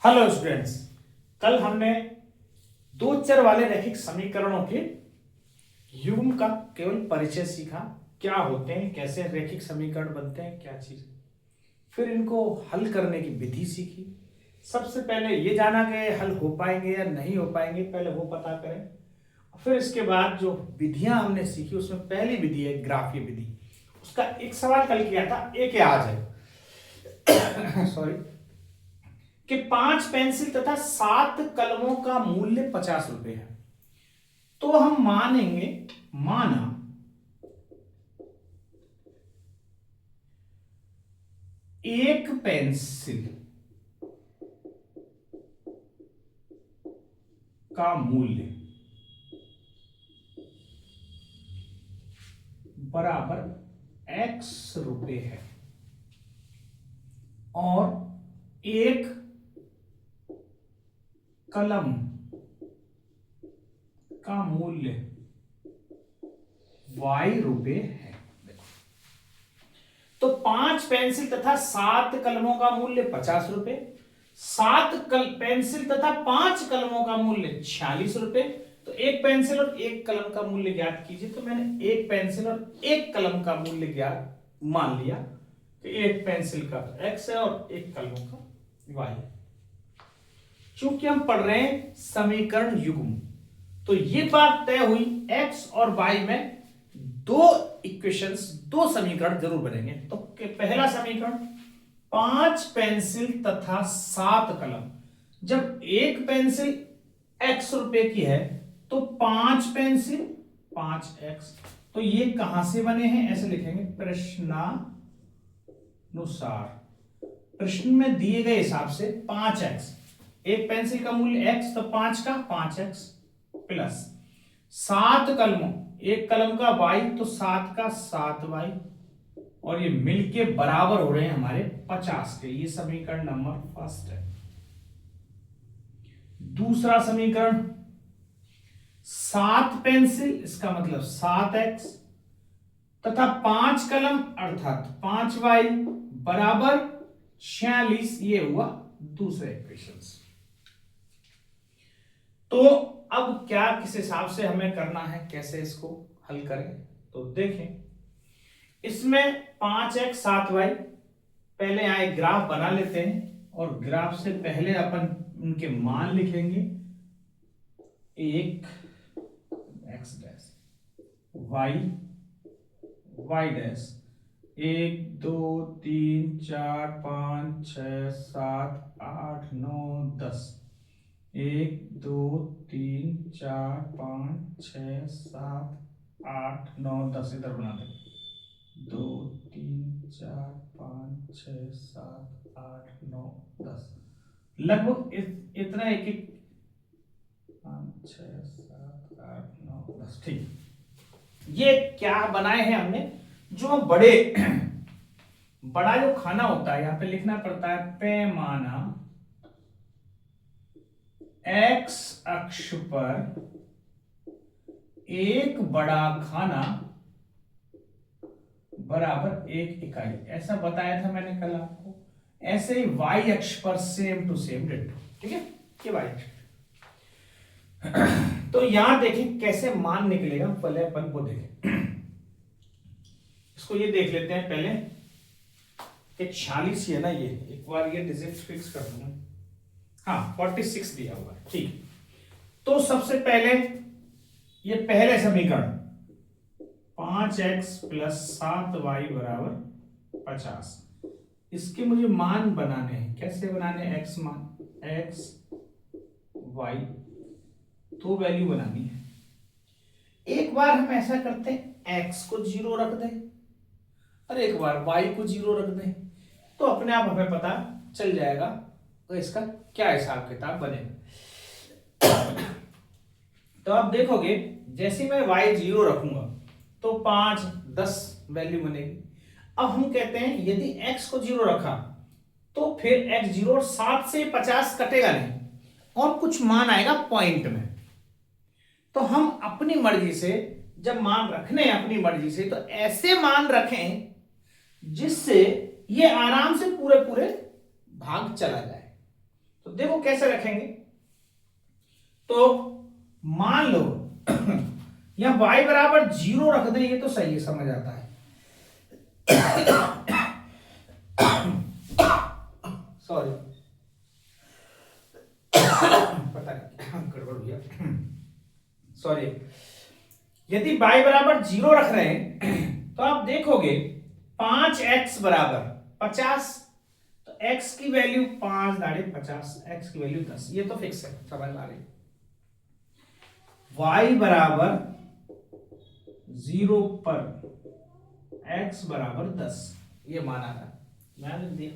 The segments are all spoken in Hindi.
हेलो स्टूडेंट्स, कल हमने दो चर वाले रैखिक समीकरणों के युग्म का केवल परिचय सीखा। क्या होते हैं, कैसे रैखिक समीकरण बनते हैं, क्या चीज। फिर इनको हल करने की विधि सीखी। सबसे पहले ये जाना कि हल हो पाएंगे या नहीं हो पाएंगे, पहले वो पता करें। फिर इसके बाद जो विधियां हमने सीखी उसमें पहली विधि है ग्राफीय विधि। उसका एक सवाल कल किया था, एक आज है सॉरी, कि 5 पेंसिल तथा 7 कलमों का मूल्य 50 रुपए है। तो हम माना एक पेंसिल का मूल्य बराबर x रुपए है और एक कलम का मूल्य y रुपए है। तो 5 पेंसिल तथा 7 कलमों का मूल्य 50 रुपए, 7 पेंसिल तथा 5 कलमों का मूल्य 46 रुपए। तो एक पेंसिल और एक कलम का मूल्य ज्ञात कीजिए। तो मैंने एक पेंसिल और एक कलम का मूल्य ज्ञात मान लिया कि एक पेंसिल का x है और एक कलम का y है। चूंकि हम पढ़ रहे हैं समीकरण युग्म, तो ये बात तय हुई x और y में दो इक्वेशंस, दो समीकरण जरूर बनेंगे। तो पहला समीकरण 5 पेंसिल तथा 7 कलम। जब एक पेंसिल x रुपए की है तो 5 पेंसिल 5x। तो ये कहां से बने हैं, ऐसे लिखेंगे प्रश्नानुसार। प्रश्न में दिए गए हिसाब से 5x, एक पेंसिल का मूल्य x तो 5 का 5x प्लस 7 कलमों, एक कलम का y तो 7 का 7y, और ये मिलके बराबर हो रहे हैं हमारे 50 के। ये समीकरण नंबर फर्स्ट है। दूसरा समीकरण 7 पेंसिल, इसका मतलब 7x तथा 5 कलम अर्थात 5y बराबर 46। ये हुआ दूसरा इक्वेशन। तो अब क्या किस हिसाब से हमें करना है, कैसे इसको हल करें, तो देखें। इसमें 5x 7y, पहले यहां एक ग्राफ बना लेते हैं और ग्राफ से पहले अपन उनके मान लिखेंगे। एक x डैश, y डैश, 1 2 3 4 5 6 7 8 9 10, 1 2 3 4 5 6 7 8 9 10, इधर बना दे। 2 3 4 5 6 7 8 9 10, लगभग इतना एक एक 5 6 7 8 9 10। ठीक, ये क्या बनाए हैं हमने, जो बड़ा जो खाना होता है, यहां पे लिखना पड़ता है पैमाना x अक्ष पर एक बड़ा खाना बराबर 1 इकाई, ऐसा बताया था मैंने कल आपको। ऐसे ही y अक्ष पर सेम टू सेम डिट्टो। ठीक है, ये y अक्ष। तो यहां देखें कैसे मान निकलेगा, पहले अपन को देखें। इसको ये देख लेते हैं पहले कि 46 ही है ना, ये एक बार ये डिजिट फिक्स कर दूंगा। हाँ 46 दिया हुआ है। ठीक, तो सबसे पहले ये पहले समीकरण 5x प्लस 7y बराबर 50, इसके मुझे मान बनाने हैं। कैसे बनाने हैं, x मान, x y दो वैल्यू बनानी है। एक बार हम ऐसा करते हैं, x को 0 रख दें और एक बार y को 0 रख दें, तो अपने आप हमें पता चल जाएगा तो इसका क्या हिसाब किताब बनेगा। तो आप देखोगे जैसे मैं y 0 रखूंगा तो 5 10 वैल्यू बनेगी। अब हम कहते हैं यदि x को 0 रखा तो फिर x 0 और 7 से 50 कटेगा नहीं और कुछ मान आएगा पॉइंट में। तो हम अपनी मर्जी से जब मान रखने हैं अपनी मर्जी से, तो ऐसे मान रखें जिससे ये आराम से पूरे पूरे भाग चला जाए। तो देखो कैसे रखेंगे। तो मान लो या y बराबर 0 रख दें, ये तो सही है, समझ आता है। सॉरी, पता नहीं गड़बड़ हो गया, सॉरी। यदि y बराबर 0 रख रहे हैं तो आप देखोगे 5x बराबर 50, तो x की वैल्यू 5 दाड़े 50, x की वैल्यू 10, ये तो फिक्स है, समझ आ रही। y बराबर 0 पर x बराबर 10, ये माना था, मैं लिख दिया।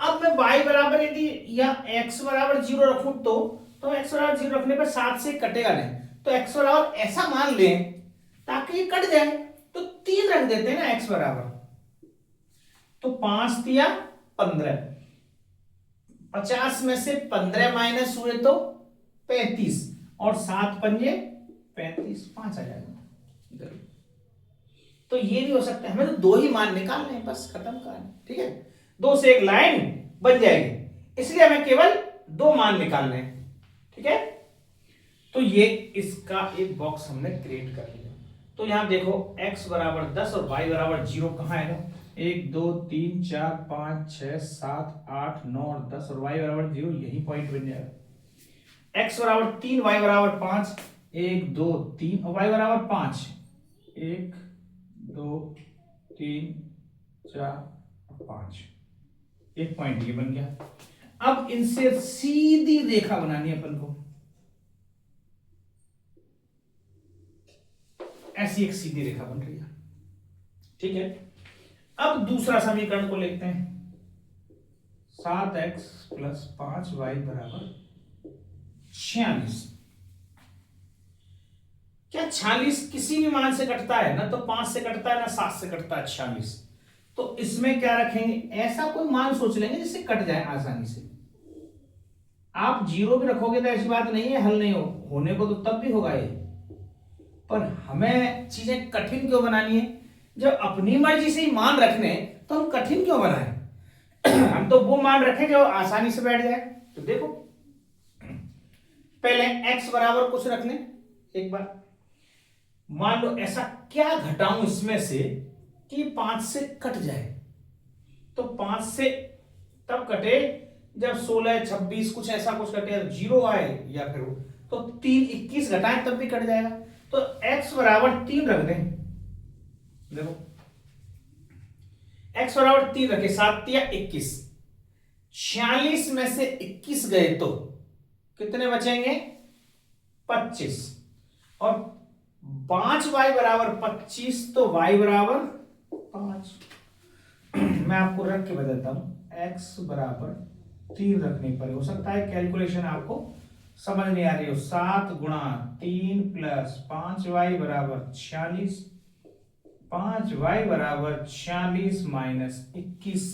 अब मैं y बराबर यदि या x बराबर 0 रखूं तो x बराबर 0 रखने पर 7 से कटेगा नहीं, तो x बराबर ऐसा मान लें ताकि ये कट जाए, तो 3 रख देते हैं ना x बराबर, तो 5 दिया 15, 50 में से 15 माइनस हुए तो 35, और 7 पंजे 35, 5 आ जाएगा। तो ये भी हो सकता है, हमें तो 2 ही मान निकालने हैं, बस खत्म कहानी, ठीक है। 2 से एक लाइन बन जाएगी, इसलिए हमें केवल 2 मान निकालने हैं, ठीक है। तो ये इसका एक बॉक्स हमने क्रिएट कर लिया। तो यहां देखो x बराबर 10 और y बराबर 0 कहां है, 1 2 3 4 5 6 7 8 9 और 10, और y बराबर 0 यही पॉइंट बन जाएगा। x बराबर 3, y बराबर 5, 1 2 3, और y बराबर 5, 1 2 3 4 5, एक पॉइंट ये बन गया। अब इनसे सीधी रेखा बनानी है अपन को, ऐसी एक सीधी रेखा बन रही है, ठीक है। अब दूसरा समीकरण को लिखते हैं, 7x प्लस 5y बराबर 46। क्या 46 किसी भी मान से कटता है ना, तो 5 से कटता है ना 7 से कटता है 46। तो इसमें क्या रखेंगे, ऐसा कोई मान सोच लेंगे जिससे कट जाए आसानी से। आप 0 भी रखोगे तो ऐसी बात नहीं है हल नहीं होने को, तो तब भी होगा ये। पर हमें चीजें कठिन क्यों बनानी है, जब अपनी मर्जी से ही मान रखने तो हम कठिन क्यों बनाएं। हम तो वो मान रखें जो आसानी से बैठ जाए। तो देखो पहले x बराबर कुछ रख लें एक बार, मान लो ऐसा क्या घटाऊं इसमें से कि 5 से कट जाए। तो 5 से तब कटे जब 16 26 कुछ ऐसा कुछ कटे, 0 आए या फिर तो 3 21 घटाएं तब भी कट जाएगा। तो x बराबर 3 रख दें, देखो x बराबर 3 रखे, 7 या 21, 46 में से 21 गए तो कितने बचेंगे 25, और 5y बराबर 25, तो y बराबर 5। मैं आपको रख के बदलता हूं, x बराबर 3 रखने पर हो सकता है कैलकुलेशन आपको समझ नहीं आ रही हो। 7 गुणा 3 प्लस 5y बराबर 46, 5y बराबर 46 माइनस 21,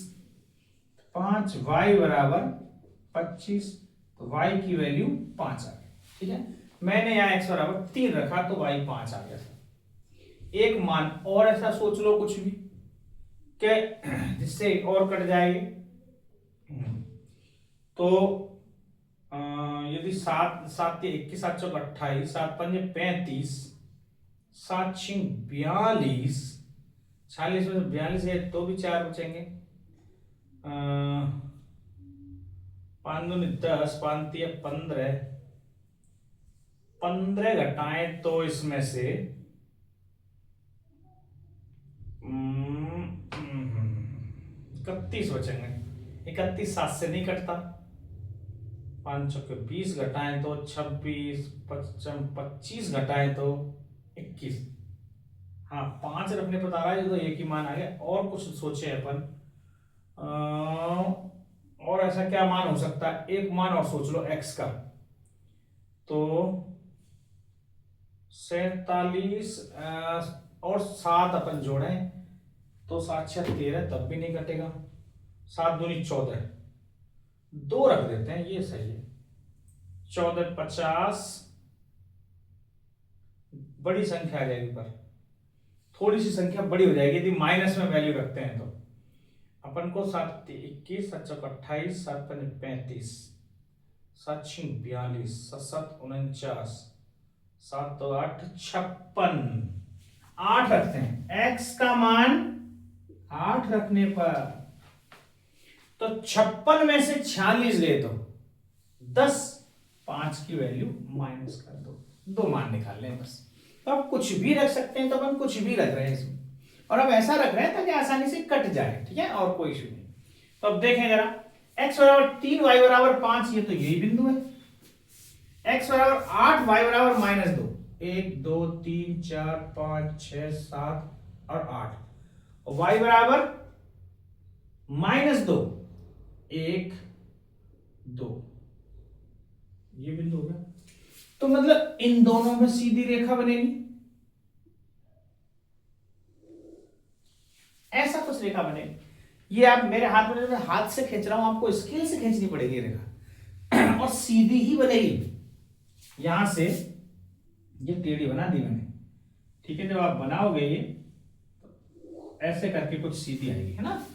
5y बराबर 25, तो y की वैल्यू 5 आ गई, ठीक है। मैंने यहां x बराबर 3 रखा तो y 5 आ गया। एक मान और ऐसा सोच लो कुछ भी के जिससे और कट जाएगी। तो यदि 7 7 21 7 चौक 28, 7 पंजे 35, 7 छिंग 42, 46 में 42 है तो भी 4 बचेंगे, 5 दूनी 10, 5 तिया 15, 15 घटाएं तो इसमें से 31 बचेंगे। 31 7 से नहीं कटता, 5 चौके 20 घटाएं तो 26, 25 घटाएं तो 21। हाँ 5 रखने पर आ रहा है तो एक ही मान आ गया। और कुछ सोचे अपन, और ऐसा क्या मान हो सकता है, एक मान और सोच लो x का, तो 47 और 7 अपन जोड़े तो 7 6 13, तब भी नहीं कटेगा। 7 दूनी 14, 2 रख देते हैं ये सही है। 14 50, बड़ी संख्या आ जाएगी, पर थोड़ी सी संख्या बड़ी हो जाएगी यदि माइनस में वैल्यू रखते हैं तो। अपन को 7 21 7 चौक 28, 7 पंजे 35, 7 6 42, 7 49, 7 2 8 56। 8 रखते हैं, x का मान 8 रखने पर तो 56 में से 46 ले तो 10, 5 की वैल्यू माइनस कर दो, 2 मान निकाल लें बस। तो आप कुछ भी रख सकते हैं, तो अपन कुछ भी रख रहे हैं इसमें, और अब ऐसा रख रहे हैं ताकि आसानी से कट जाए, ठीक है, और कोई इशू नहीं। तो अब देखें जरा, x बराबर 3 y बराबर 5, ये तो यही बिंदु है। x बराबर 8 y बराबर -2, 1 2 3 4 5 6 7 और 8, y बराबर -2 1 2, ये बिंदु हो गया। तो मतलब इन दोनों में सीधी रेखा बनेगी, ऐसा कुछ रेखा बनेगी। ये आप मेरे हाथ में, हाथ से खींच रहा हूं, आपको स्केल से खींचनी पड़ेगी रेखा और सीधी ही बनेगी। यहां से ये टेढ़ी बना दी मैंने, ठीक है। जब आप बनाओगे ये तो ऐसे करके कुछ सीधी आएगी, है ना।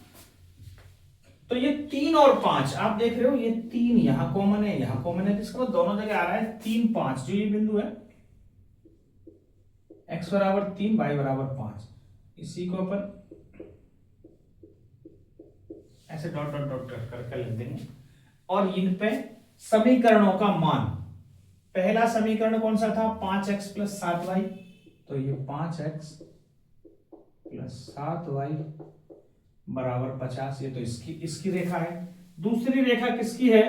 तो ये 3 और 5 आप देख रहे हो, ये 3 यहां कॉमन है, यहां कॉमन है, तो इसका मतलब दोनों जगह आ रहा है 3 5, जो ये बिंदु है x बराबर 3 y बराबर 5, इसी को अपन ऐसे डॉट डॉट डॉट करके लिख देंगे। और इन पे समीकरणों का मान, पहला समीकरण कौन सा था, 5x प्लस 7y, तो ये 5x प्लस 7y बराबर 50, ये तो इसकी रेखा है। दूसरी रेखा किसकी है,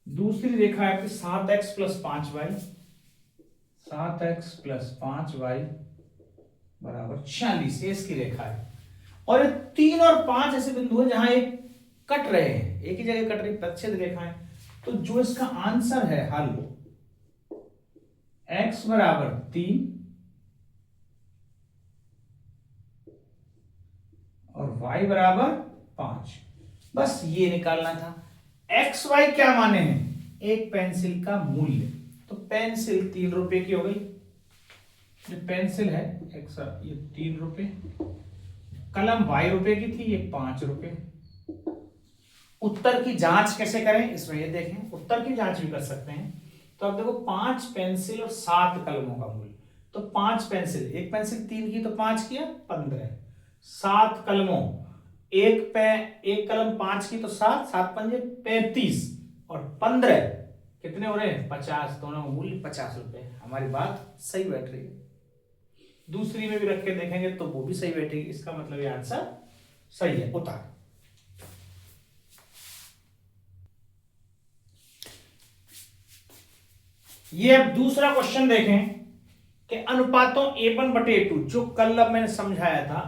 दूसरी रेखा है 7x plus 5y, 7x plus 5y बराबर 46, ये इसकी रेखा है। और 3 और 5 ऐसे बिंदु है जहां एक कट रहे हैं, एक ही जगह कट रही प्रच्छेद रेखाएं। तो जो इसका आंसर है हल, x बराबर 3 और y बराबर 5, बस ये निकालना था। x y क्या माने हैं, एक पेंसिल का मूल्य, तो पेंसिल 3 रुपए की हो गई, जो पेंसिल है x ये 3 रुपए, कलम y रुपए की थी, ये 5 रुपए। उत्तर की जांच कैसे करें, इसमें ये देखें, उत्तर की जांच भी कर सकते हैं। तो आप देखो 5 पेंसिल और 7 कलमों का मूल्य, तो 5 पेंसिल, एक पेंसिल 3 की तो 5 किया 15, 7 कलमों, एक कलम 5 की तो 7, 7 पंजे 35 और 15 कितने हो रहे हैं 50, दोनों मूल्य 50 रुपए। हमारी बात सही बैठ रही है। दूसरी में भी रख के देखेंगे तो वो भी सही बैठेगी, इसका मतलब ये आंसर सही है, उतार। ये अब दूसरा क्वेश्चन देखें कि अनुपातों A1 बटे A2, जो कल अब मैंने समझाया था,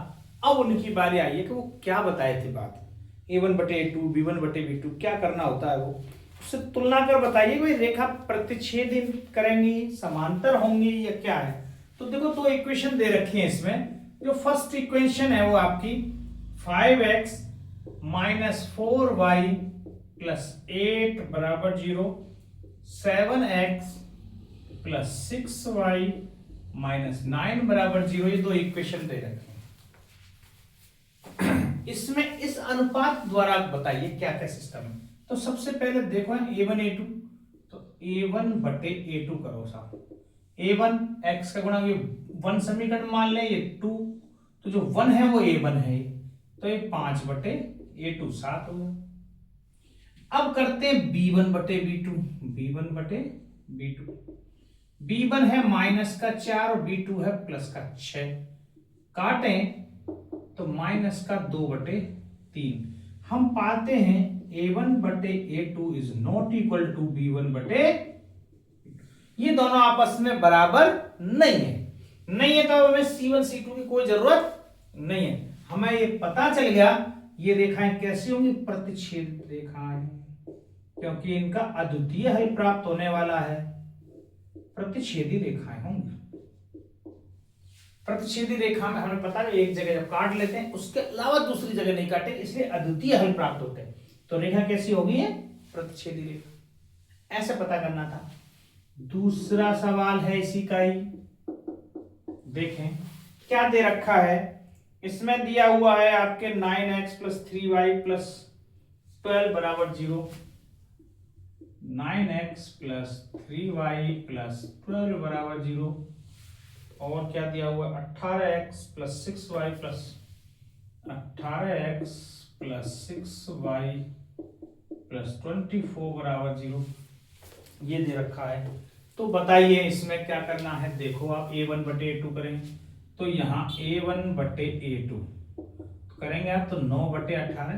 अब उनकी बारी आई है कि वो क्या बताए थे बात, A1 बटे A2, B1 बटे B2 क्या करना होता है, वो उससे तुलना कर बताइए भाई रेखा प्रतिच्छेद करेंगी, समांतर होंगी या क्या है। तो देखो 2 इक्वेशन दे रखी हैं इसमें। जो फर्स्ट इक्वेशन है वो आपकी 5x माइनस 4y प्लस 8 बराबर 0, 7x प्लस 6y माइनस 9 बराबर 0, ये 2 इक्वेशन दे रखे हैं। इसमें इस अनुपात द्वारा बताइए क्या क्या सिस्टम है। तो सबसे पहले देखो A1 A2, तो A1 बटे A2 करो साहब, A1 x का गुणा, ये 1 समीकरण मान ले, ये 2, तो जो 1 है वो A1 है, तो ये 5 बटे A2 7 होगा। अब करते हैं B1 बटे B2, B1 बटे B2, B1 है माइनस का 4 और B2 है प्लस का 6, काटें तो माइनस का 2 बटे 3। हम पाते हैं A1 बटे A2 is not equal to B1 बटे, ये दोनों आपस में बराबर नहीं है, तो हमें C1 C2 की कोई जरूरत नहीं है। हमें ये पता चल गया ये रेखाएं कैसी होंगी, प्रतिच्छेद रेखाएं, क्योंकि इनका अद्वितीय हल प्राप्त होने वाला है, प्रतिच्छेदी रेखाएं होंगी। प्रतिच्छेदी रेखा में हमें पता है एक जगह जब काट लेते हैं उसके अलावा दूसरी जगह नहीं काटे, इसलिए अद्वितीय हल प्राप्त होते हैं। तो रेखा कैसी होगी है, प्रतिच्छेदी रेखा, ऐसे पता करना था। दूसरा सवाल है इसी का ही, देखें क्या दे रखा है। इसमें दिया हुआ है आपके 9x प्लस 3y प्लस 12 बराबर 0, 9x प्लस 3y प्लस 12 बराबर 0। और क्या दिया हुआ 18x plus 6y plus 18x plus 6y plus 24 बराबर 0 ये दे रखा है। तो बताइए इसमें क्या करना है। देखो आप a1 बटे a2 करेंगे तो यहाँ a1 बटे a2 तो करेंगे आप तो 9 बटे 18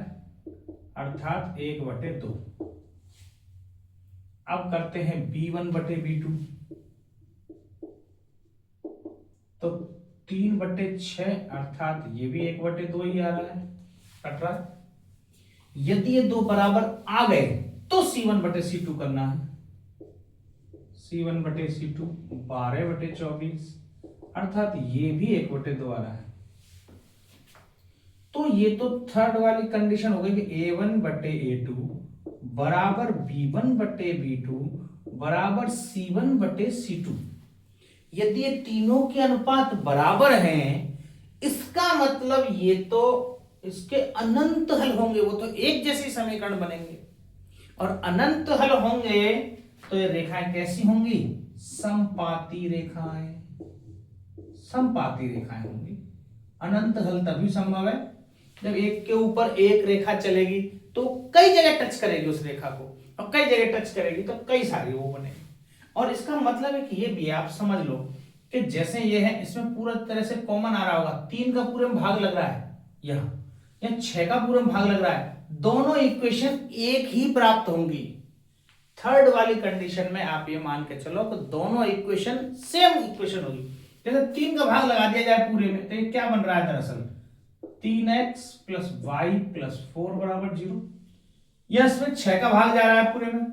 अर्थात 1 बटे 2। अब करते हैं b1 बटे b2 तो 3 बटे 6 अर्थात ये भी 1 बटे 2 ही आ रहा है 18। यदि ये दो बराबर आ गए तो c1 बटे c2 करना है। c1 बटे c2 12 बटे 24 अर्थात ये भी 1 बटे 2 आ रहा है। तो ये तो थर्ड वाली कंडीशन हो गई कि a1 बटे a2 बराबर b1 बटे b2 बराबर c1 बटे c2। यदि ये तीनों के अनुपात बराबर हैं इसका मतलब ये तो इसके अनंत हल होंगे, वो तो एक जैसे समीकरण बनेंगे। और अनंत हल होंगे तो ये रेखाएं कैसी होंगी, समपाती रेखाएं, समपाती रेखाएं होंगी। अनंत हल तभी संभव है जब एक के ऊपर एक रेखा चलेगी तो कई जगह टच करेगी उस रेखा को, और कई जगह टच करेगी तो कई सारी वो बनेगी। और इसका मतलब है कि ये भी आप समझ लो कि जैसे ये है इसमें पूरा तरह से कॉमन आ रहा होगा, 3 का पूरे में भाग लग रहा है यहाँ, या 6 का पूरे में भाग लग रहा है, दोनों इक्वेशन एक ही प्राप्त होंगी। थर्ड वाली कंडीशन में आप ये मान के चलो कि दोनों इक्वेशन सेम इक्वेशन होगी। जैसे 3 का भाग लगा दिया जाए पूरे में तो ये क्या बन रहा है दरअसल 3x प्लस वाई प्लस 4 बराबर 0। या इसमें 6 का भाग जा रहा है पूरे में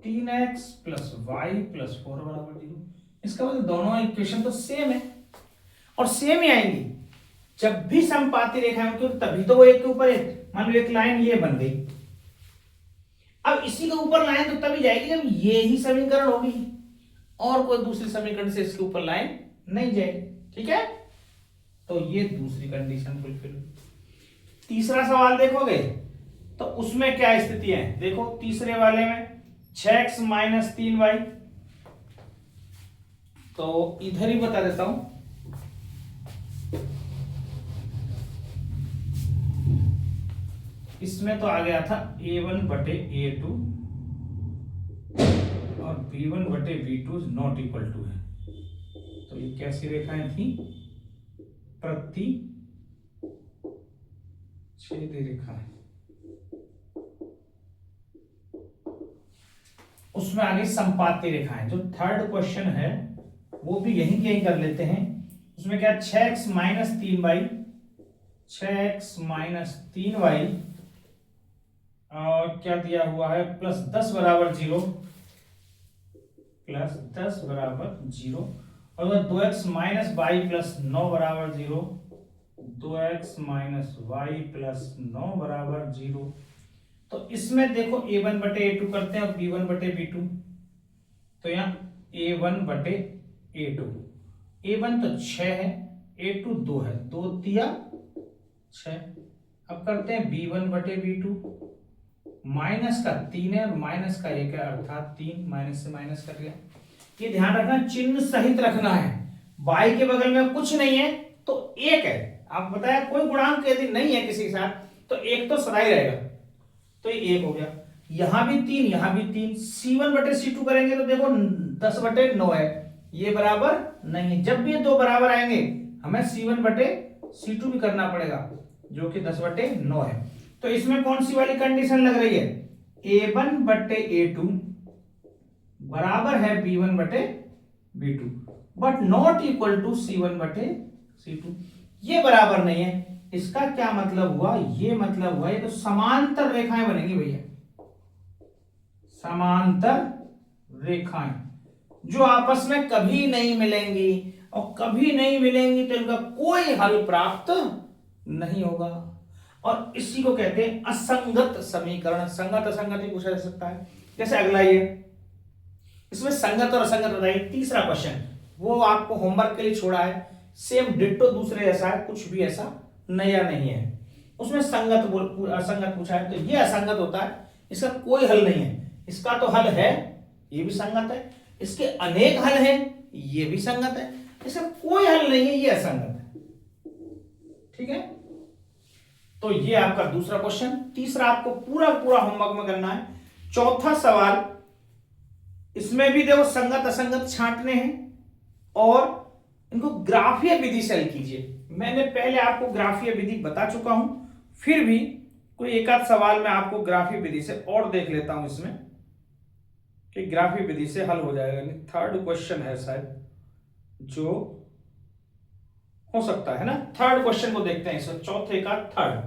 3x प्लस वाई प्लस 4 बराबर 0। इसका मतलब दोनों इक्वेशन तो सेम है और सेम ही आएंगी जब भी समपाती रेखाएं होंगी, तभी तो वो एक के ऊपर एक। मान लो एक लाइन ये बन गई, अब इसी के ऊपर लाइन तो तभी जाएगी जब ये ही समीकरण होगी और कोई दूसरी समीकरण से इसके ऊपर लाइन नहीं जाएगी। ठीक है, तो ये दूसरी कंडीशन फुलफिल। तीसरा सवाल देखोगे तो उसमें क्या स्थिति है, देखो तीसरे वाले में 6x माइनस 3y, तो इधर ही बता देता हूं। इसमें तो आ गया था a1 बटे a2 और b1 बटे b2 नॉट इक्वल टू है। तो ये कैसी रेखाएं थी, प्रति छेदी रेखा है। उसमें आगे समपाती रेखाएं, जो थर्ड क्वेश्चन है वो भी यहीं के यहीं कर लेते हैं। उसमें क्या 6x minus 3y, 6x minus 3y और क्या दिया हुआ है प्लस 10 बराबर 0, प्लस 10 बराबर 0 और 2x माइनस वाई प्लस 9 बराबर 0, 2x माइनस वाई प्लस 9 बराबर 0। तो इसमें देखो a1 बटे a2 करते हैं और b1 बटे b2, तो यहाँ a1 बटे a2, a1 तो 6 है, a2 2 है, 2 तिया 6। अब करते हैं b1 बटे b2, माइनस का 3 है और माइनस का 1 है अर्थात 3, माइनस से माइनस कर लिया। ये ध्यान रखना चिन्ह सहित रखना है, y के बगल में कुछ नहीं है तो 1 है। आप बताया कोई गुणांक यदि नहीं है किसी के साथ तो 1 तो सदा ही रहेगा, तो ये 1 हो गया। यहां भी 3, यहां भी 3, c1 बटे c2 करेंगे तो देखो 10 बटे 9 है, ये बराबर नहीं है। जब भी ये दो बराबर आएंगे हमें c1 बटे c2 भी करना पड़ेगा जो कि 10 बटे 9 है। तो इसमें कौन सी वाली कंडीशन लग रही है, a1 बटे a2 बराबर है b1 बटे b2 but not equal to c1 बटे c2, ये बराबर नहीं है। इसका क्या मतलब हुआ, ये मतलब हुआ ये तो समांतर रेखाएं बनेंगी भैया, समांतर रेखाएं जो आपस में कभी नहीं मिलेंगी, और कभी नहीं मिलेंगी तो इनका कोई हल प्राप्त नहीं होगा। और इसी को कहते हैं असंगत समीकरण। संगत असंगत ही पूछा जा सकता है। जैसे अगला ये, इसमें संगत और असंगत बताइए। तीसरा क्वेश्चन वो आपको होमवर्क के लिए छोड़ा है, सेम डिट्टो दूसरे जैसा है, कुछ भी ऐसा नया नहीं है। उसमें संगत असंगत पूछा है, तो ये असंगत होता है इसका कोई हल नहीं है। इसका तो हल है, ये भी संगत है, इसके अनेक हल हैं, ये भी संगत है, इसका कोई हल नहीं है, ये असंगत है। ठीक है, तो ये आपका दूसरा क्वेश्चन। तीसरा आपको पूरा पूरा होमवर्क में करना है। चौथा सवाल, इसमें भी देखो संगत असंगत छांटने हैं और इनको ग्राफीय विधि से हल कीजिए। मैंने पहले आपको ग्राफीय विधि बता चुका हूं, फिर भी कोई एक आध सवाल मैं आपको ग्राफीय विधि से और देख लेता हूं इसमें कि ग्राफीय विधि से हल हो जाएगा। थर्ड क्वेश्चन है शायद जो हो सकता है ना। थर्ड क्वेश्चन को देखते हैं, इसमें चौथे का थर्ड।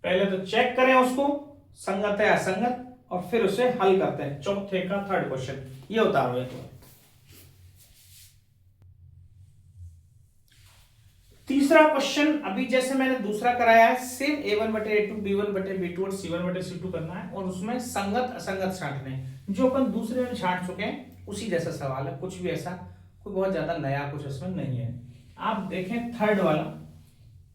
पहले तो चेक करें उसको संगत है असंगत, और फिर उसे हल करते हैं। चौथे का थर्ड क्वेश्चन ये उतारो एक बार। तीसरा क्वेश्चन अभी जैसे मैंने दूसरा कराया है, सेम A1 बटे A2, B1 बटे B2 और C1 बटे C2 करना है, और उसमें संगत असंगत छांटने हैं। जो अपन दूसरे में छांट चुके हैं उसी जैसा सवाल है, कुछ भी ऐसा कोई बहुत ज्यादा नया कुछ इसमें नहीं है। आप देखें थर्ड वाला,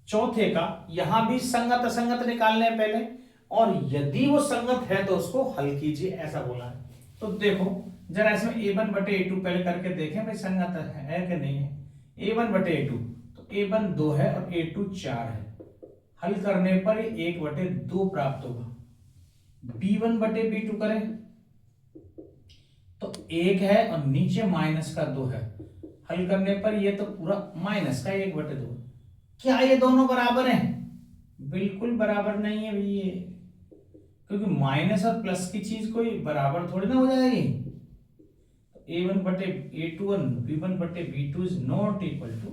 चौथे का, यहां भी संगत असंगत निकालने हैं पहले, और यदि वो संगत है तो उसको हल कीजिए, ऐसा बोला है। तो देखो जरा इसमें A1 बटे A2 पहले करके देखें भाई संगत है कि नहीं है। A1 बटे A2, तो A1 2 है और A2 4 है। हल करने पर 1 बटे 2 प्राप्त होगा। B1 बटे B2 करें तो 1 है और नीचे माइनस का 2 है। हल करने पर ये तो पूरा माइनस का 1 बटे 2। क्या ये दोनों बराबर हैं? बिल्कुल बराबर नहीं है भाई ये, क्योंकि माइनस और प्लस की चीज कोई बराबर थोड़ी ना हो जाएगी। A1 बटे A2 और B1 बटे B2 is not equal to,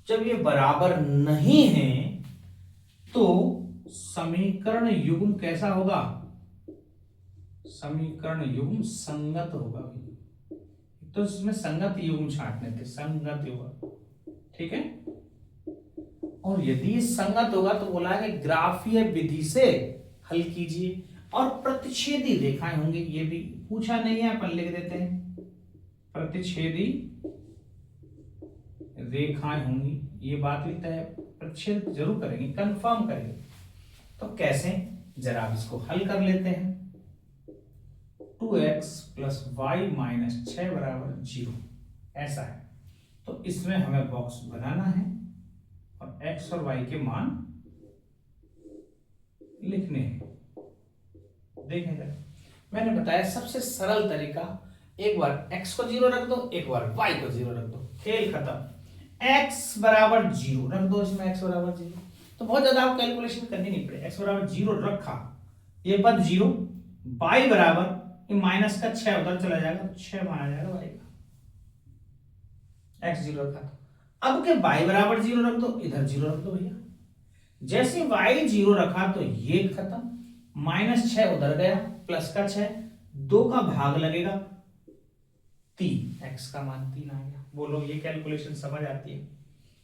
जब ये बराबर नहीं है तो समीकरण युग्म कैसा होगा? समीकरण युग्म संगत होगा। तो इसमें संगत युग्म छांटने थे, संगत युग्म, ठीक है। और यदि संगत होगा तो बोला है कि ग्राफीय विधि से हल कीजिए, और प्रतिच्छेदी रेखाएं होंगी। ये भी पूछा नहीं है, अपन लिख देते हैं, प्रतिच्छेदी रेखाएं होंगी। ये बात भी तय, प्रतिच्छेद जरूर करेंगे, कंफर्म करेंगे। तो कैसे, जरा आप इसको हल कर लेते हैं। 2x प्लस वाई माइनस 6 बराबर 0, ऐसा है। तो इसमें हमें बॉक्स बनाना है और x और y के मान लिखने हैं। देखें जरा, मैंने बताया सबसे सरल तरीका, एक बार x को 0 रख दो, एक बार y को 0 रख दो, खेल खत्म। x बराबर 0 रख दो, इसमें x बराबर 0, तो बहुत ज्यादा आप कैलकुलेशन करनी नहीं पड़े। x बराबर 0 रखा, ये पद 0, y बराबर माइनस का 6 उधर चला जाएगा, 6 माना जाएगा y का, x 0 रखा। अब के y बराबर 0 रख दो, इधर 0 रख दो भैया। जैसे y 0 रखा तो ये खत्म, माइनस 6 उधर गया, प्लस का 6, 2 का भाग लगेगा 3, x का मान 3 आ गया। बोलो ये कैलकुलेशन समझ आती है?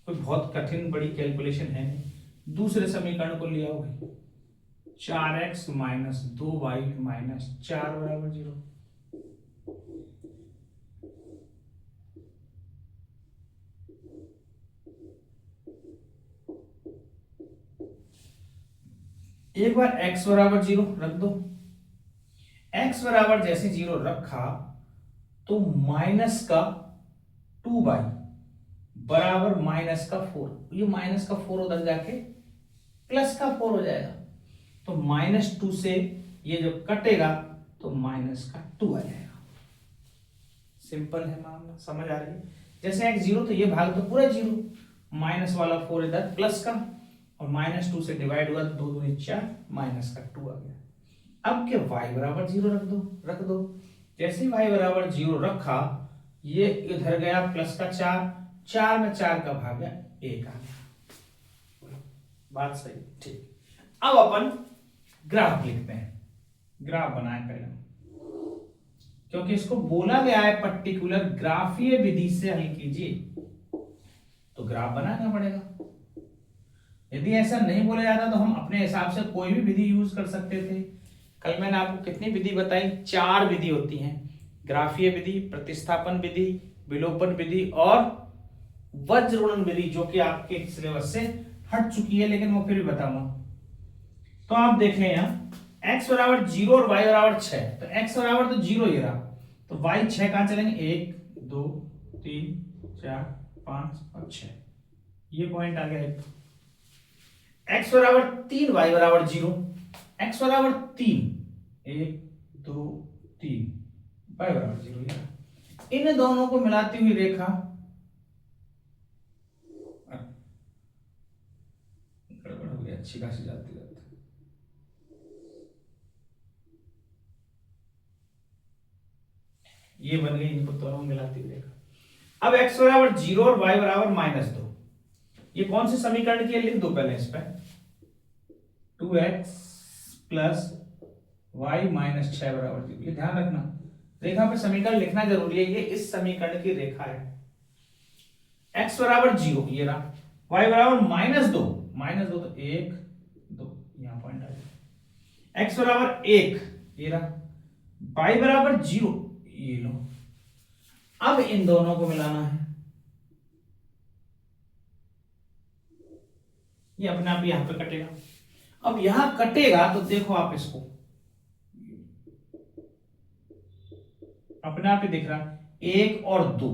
कोई बहुत कठिन बड़ी कैलकुलेशन है नहीं। दूसरे समीकरण को ले आओ भाई, 4x माइनस 2y माइनस 4 बराबर 0। एक बार x बराबर 0 रख दो। x बराबर जैसे 0 रखा तो माइनस का 2y बराबर माइनस का 4, ये माइनस का 4 उधर जाके प्लस का 4 हो जाएगा। तो -2 से ये जो कटेगा तो माइनस का 2 आ जाएगा। सिंपल है मामला, समझ आ रही है? जैसे x 0 तो ये भाग तो पूरा 0, माइनस वाला 4 इधर प्लस का, और -2 से डिवाइड हुआ, 2 2 4, माइनस का 2 आ गया। अब के y बराबर 0 रख दो। जैसे y बराबर 0 रखा, ये इधर गया प्लस का 4, 4 में 4 का भाग गया, 1 आ गया। बात सही, ठीक। अब अपन ग्राफ लिखते हैं, ग्राफ बनाए पहले, क्योंकि इसको बोला गया है पर्टिकुलर ग्राफीय विधि से हल कीजिए, तो ग्राफ बनाना पड़ेगा। यदि ऐसा नहीं बोला जाता तो हम अपने हिसाब से कोई भी विधि यूज कर सकते थे। कल मैंने आपको कितनी विधि बताई? 4 विधि होती हैं, ग्राफीय विधि, प्रतिस्थापन विधि, विलोपन विधि और वज्रगुणन विधि, जो कि आपके सिलेबस से हट चुकी है, लेकिन वो फिर भी बताऊंगा। तो आप देख लें यहाँ x बराबर 0 और y बराबर 6, तो x बराबर तो 0 ये रहा, तो y 6 कहां चलेंगे, 1 2 3 4 5 और 6, ये पॉइंट आ गया एक। x बराबर 3 y बराबर 0, x बराबर 3 1 2 3 y बराबर 0, ये रहा। इन दोनों को मिलाती हुई रेखा गड़बड़ हो गई, अच्छी खासी जाती जाती, ये बन गई इनको दोनों मिलाती हुई रेखा। अब x बराबर 0 और y बराबर -2, ये कौन से समीकरण की है, लिख दो पहले इस पे, 2x प्लस y माइनस 6 बराबर 0, ये ध्यान रखना, रेखा पे समीकरण लिखना जरूरी है, ये इस समीकरण की रेखा है। x बराबर 0 ये रहा, y बराबर -2, -2 तो 1 2, यहां पॉइंट आ गया, x बराबर 1 ये रहा, y बराबर 0 ये लो। अब इन दोनों को मिलाना है, ये अपने आप यहां पे कटेगा। अब यहां कटेगा तो देखो आप इसको, अपने आप ही दिख रहा, 1 और 2,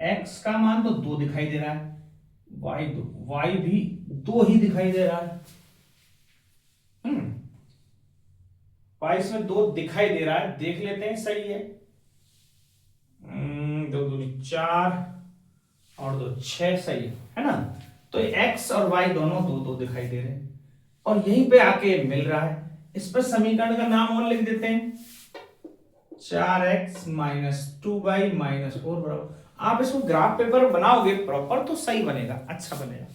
x का मान तो 2 दिखाई दे रहा है, y भी 2 ही दिखाई दे रहा है, y इसमें 2 दिखाई दे रहा है, देख लेते हैं सही है, 2 2 4 और 2 6 सही है ना। तो x और y दोनों 2 2 दिखाई दे रहे हैं, और यहीं पे आके मिल रहा है। इस पर समीकरण का नाम और लिख देते हैं, 4x माइनस 2y माइनस 4 बराबर, आप इसको ग्राफ पेपर बनाओगे प्रॉपर तो सही बनेगा, अच्छा बनेगा,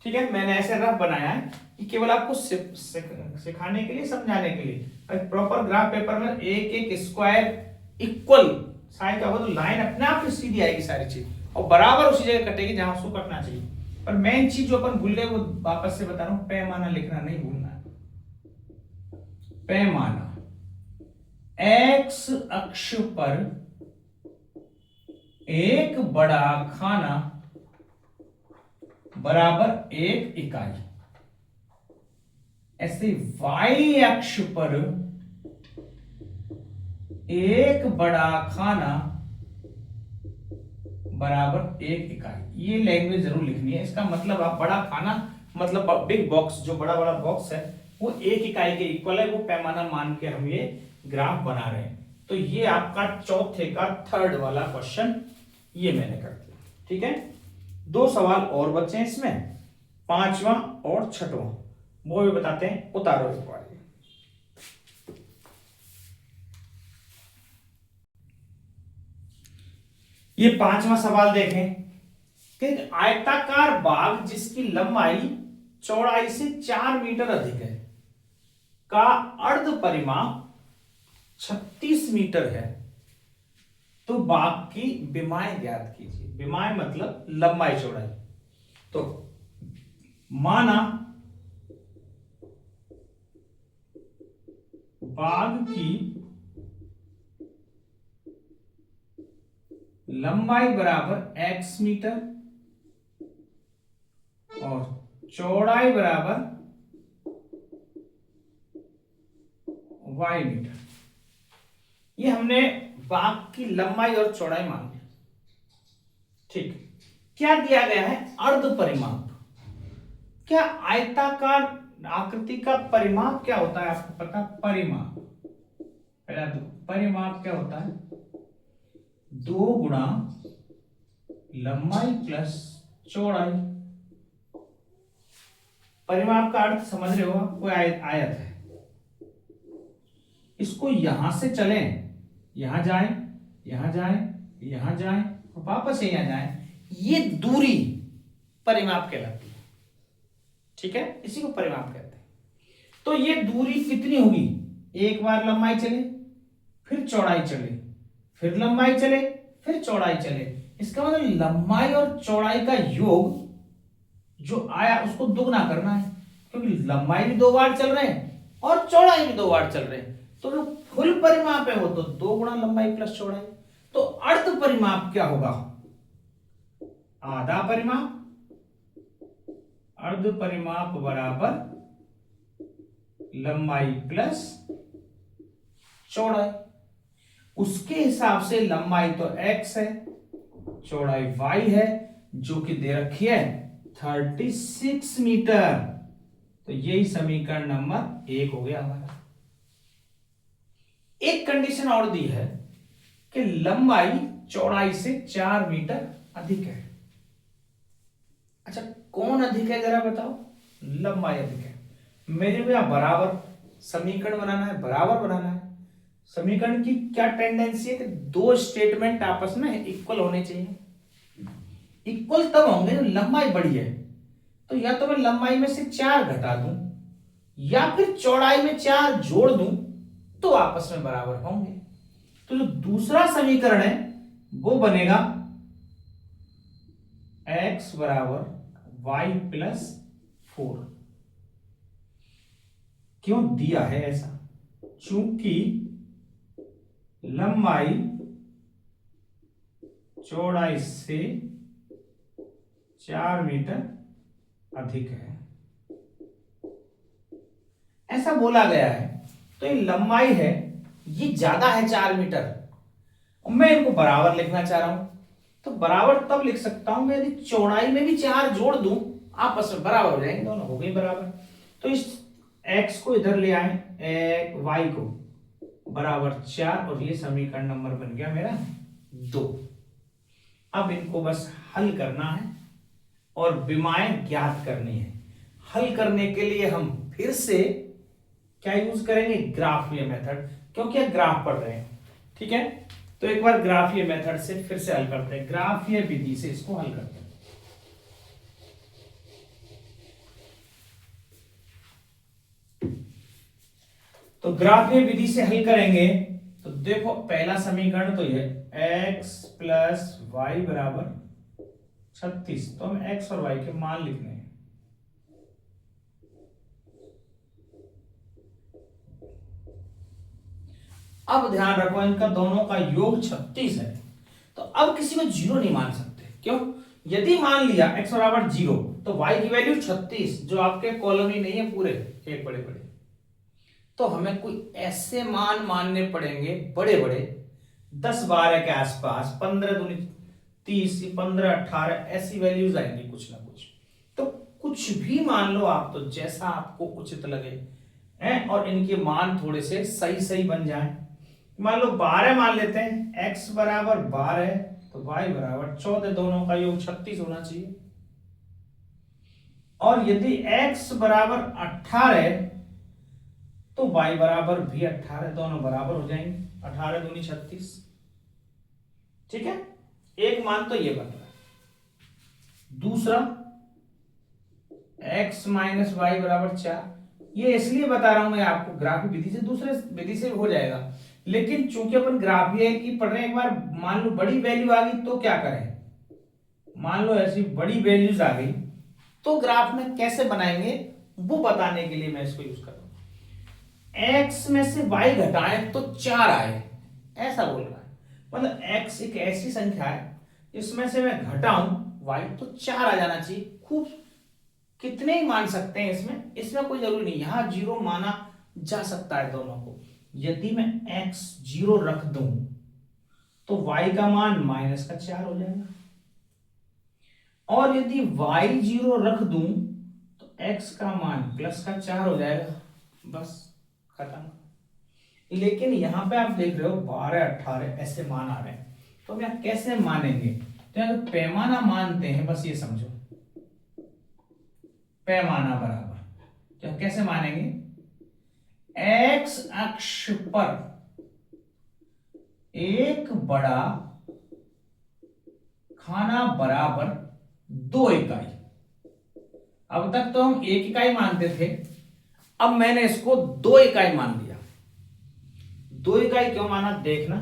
ठीक है। मैंने ऐसे रफ बनाया है कि केवल आपको सिखाने के लिए, समझाने के लिए। प्रॉपर ग्राफ पेपर में एक एक स्क्वायर इक्वल साइड का होगा तो लाइन अपने आप सीधी आएगी सारी चीज, और बराबर उसी जगह कटेगी जहां उसको कटना चाहिए। पर मेन चीज जो अपन भूल गए वो वापस से बता रहा हूं, पैमाना लिखना नहीं भूलना है। पैमाना एक्स अक्ष पर एक बड़ा खाना बराबर 1 इकाई, ऐसे y अक्ष पर एक बड़ा खाना बराबर 1 इकाई, ये लैंग्वेज जरूर लिखनी है। इसका मतलब आप बड़ा खाना मतलब बिग बॉक्स, जो बड़ा बड़ा बॉक्स है वो 1 इकाई के इक्वल है, वो पैमाना मान के हम ये ग्राफ बना रहे हैं। तो ये आपका चौथे का थर्ड वाला क्वेश्चन ये मैंने कर दिया, ठीक है। 2 सवाल और बचे हैं इसमें, 5वां और 6वां, वो भी बताते हैं, उतारो एक बार। ये 5वां सवाल देखें कि आयताकार बाग जिसकी लंबाई चौड़ाई से 4 मीटर अधिक है का अर्ध परिमाप 36 मीटर है, तो बाग की विमाएं ज्ञात कीजिए। विमाएं मतलब लंबाई चौड़ाई। तो माना बाग की लंबाई बराबर x मीटर और चौड़ाई बराबर y मीटर। ये हमने बाग की लंबाई और चौड़ाई मान ली, ठीक। क्या दिया गया है, अर्ध परिमाप। क्या आयताकार आकृति का परिमाप क्या होता है आपको पता, परिमाप, पहला परिमाप क्या होता है, 2 गुणा लंबाई प्लस चौड़ाई। परिमाप का अर्थ समझ रहे हो, कोई आयत है, इसको यहां से चलें, यहां जाएं, यहां जाएं, यहां जाएं और वापस यहां जाएं, ये दूरी परिमाप कहलाती है, ठीक है। इसी को परिमाप कहते हैं। तो ये दूरी कितनी होगी, एक बार लंबाई चले, फिर चौड़ाई चले, फिर लंबाई चले, फिर चौड़ाई चले। इसका मतलब लंबाई और चौड़ाई का योग जो आया उसको दुगना करना है, क्योंकि लंबाई भी 2 बार चल रहे हैं और चौड़ाई भी 2 बार चल रहे हैं। तो जो फुल परिमाप है वो तो 2 गुणा लंबाई प्लस चौड़ाई। तो अर्ध परिमाप क्या होगा, आधा परिमाप। अर्ध परिमाप बराबर लंबाई प्लस चौड़ाई। उसके हिसाब से लंबाई तो x है, चौड़ाई y है, जो कि दे रखी है 36 मीटर। तो यही समीकरण नंबर 1 हो गया हमारा। एक कंडीशन और दी है कि लंबाई चौड़ाई से 4 मीटर अधिक है। अच्छा, कौन अधिक है जरा बताओ? लंबाई अधिक है। मेरे को यहां बराबर समीकरण बनाना है, बराबर बनाना है। समीकरण की क्या टेंडेंसी है कि दो स्टेटमेंट आपस में इक्वल होने चाहिए। इक्वल तब होंगे जब लंबाई बड़ी है। तो या तो मैं लंबाई में से 4 घटा दूं या फिर चौड़ाई में 4 जोड़ दूं तो आपस में बराबर होंगे। तो जो दूसरा समीकरण है वो बनेगा x बराबर y प्लस 4। क्यों दिया है ऐसा? चूंकि लंबाई चौड़ाई से 4 मीटर अधिक है, ऐसा बोला गया है। तो ये लंबाई है, ये ज्यादा है 4 मीटर, और मैं इनको बराबर लिखना चाह रहा हूं। तो बराबर तब लिख सकता हूं यदि चौड़ाई में भी 4 जोड़ दूं, आपस में बराबर हो जाएंगे, दोनों हो गए बराबर। तो इस x को इधर ले आए, y को बराबर 4, और ये समीकरण नंबर बन गया मेरा 2। अब इनको बस हल करना है और विमाएं ज्ञात करनी है। हल करने के लिए हम फिर से क्या यूज करेंगे? ग्राफीय मेथड, क्योंकि आप ग्राफ पढ़ रहे हैं। ठीक है, तो एक बार ग्राफीय मेथड से फिर से हल करते हैं, ग्राफीय विधि से इसको हल करते हैं। तो ग्राफीय विधि से हल करेंगे तो देखो, पहला समीकरण तो ये x प्लस वाई बराबर 36। तो हम x और y के मान लिखने हैं। अब ध्यान रखो, इनका दोनों का योग 36 है। तो अब किसी को जीरो नहीं मान सकते। क्यों? यदि मान लिया x बराबर 0 तो y की वैल्यू 36, जो आपके कॉलम ही नहीं है पूरे एक बड़े बड़े, तो हमें कोई ऐसे मान मानने पड़ेंगे बड़े बड़े 10-12 के आसपास, 15 दूनी 30, 15 18, ऐसी वैल्यूज आएंगी कुछ ना कुछ। तो कुछ भी मान लो आप, तो जैसा आपको उचित लगे हैं, और इनके मान थोड़े से सही सही बन जाएं। मान लो 12 मान लेते हैं, x बराबर 12 तो y बराबर 14, दोनों का योग 36 होना चाहिए। और यदि x बराबर 18 तो y बराबर भी 18, दोनों बराबर हो जाएंगे, 18 दूनी 36। ठीक है, एक मान तो ये बन रहा है। दूसरा x माइनस वाई बराबर 4, ये इसलिए बता रहा हूं मैं आपको, ग्राफी विधि से दूसरे विधि से हो जाएगा, लेकिन चूंकि अपन ग्राफीय की पढ़ रहे हैं, एक बार मान लो बड़ी वैल्यू आ गई तो क्या करें? मान लो ऐसी बड़ी वैल्यूज आ गई तो ग्राफ में कैसे बनाएंगे वो बताने के लिए मैं इसको यूज कर रहा हूं। x में से y घटाएं तो 4 आए, ऐसा बोल रहा है। मतलब x एक ऐसी संख्या है इसमें से मैं घटाऊं y तो 4 आ जाना चाहिए। खूब कितने ही मान सकते हैं इसमें, इसमें कोई जरूरी नहीं, यहां 0 माना जा सकता है दोनों को। यदि मैं x 0 रख दूं तो y का मान माइनस का 4 हो जाएगा, और यदि y 0 रख दूं तो x का मान प्लस का 4 हो जाएगा। बस खत्म। लेकिन यहां पे आप देख रहे हो 12 18 ऐसे मान आ रहे हैं, तो हम यहां कैसे मानेंगे? तो यहां तो पैमाना मानते हैं, बस ये समझो, पैमाना बराबर। तो कैसे मानेंगे? x अक्ष पर एक बड़ा खाना बराबर 2 इकाई। अब तक तो हम 1 इकाई मानते थे, अब मैंने इसको 2 इकाई मान लिया। 2 इकाई क्यों माना देखना,